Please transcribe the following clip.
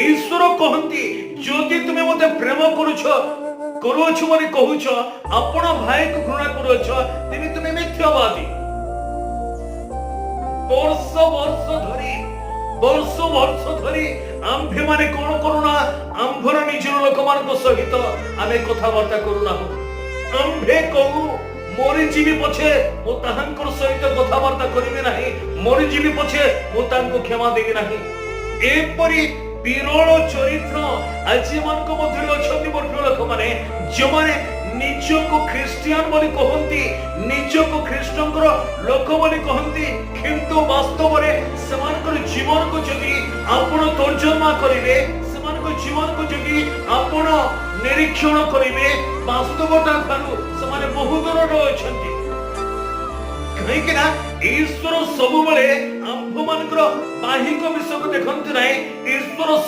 ईश्वर कहती जदि तुम्हें मते प्रेम करुछ बोली कहूछ आपण भाई को घृणा करुछ तेबे तुम्हें मिथ्यावादी। वर्ष धरी आम्भे माने कौन करूना आम्भर निजर लोक मान सहित आम कथबार्ता करूना आम्भे कहू मरीजीवी पछे मो ताहांकर सहित कथबार्ता करिवे नाही मरीजीवी पछे मो तांको क्षमा देबे नाही। एपरि विरल चरित्र आज मानक मध्य अछंती वर्ग लोक माने जो माने निजको ख्रिस्टियन बोली कहंती निजको ख्रिस्टंकर लोक बोली कहंती किंतु वास्तव रे समानकर जीवन को जदि आपण तर्जमा करिवे समानकर जीवन को जदि आपण निरीक्षण करिवे वास्तवता ठारू समाने बहुत दूर अछंती। कहीं ना ईश्वर सब बळे आंभ मानकर बाहिक विषय को देखंती नाही ईश्वर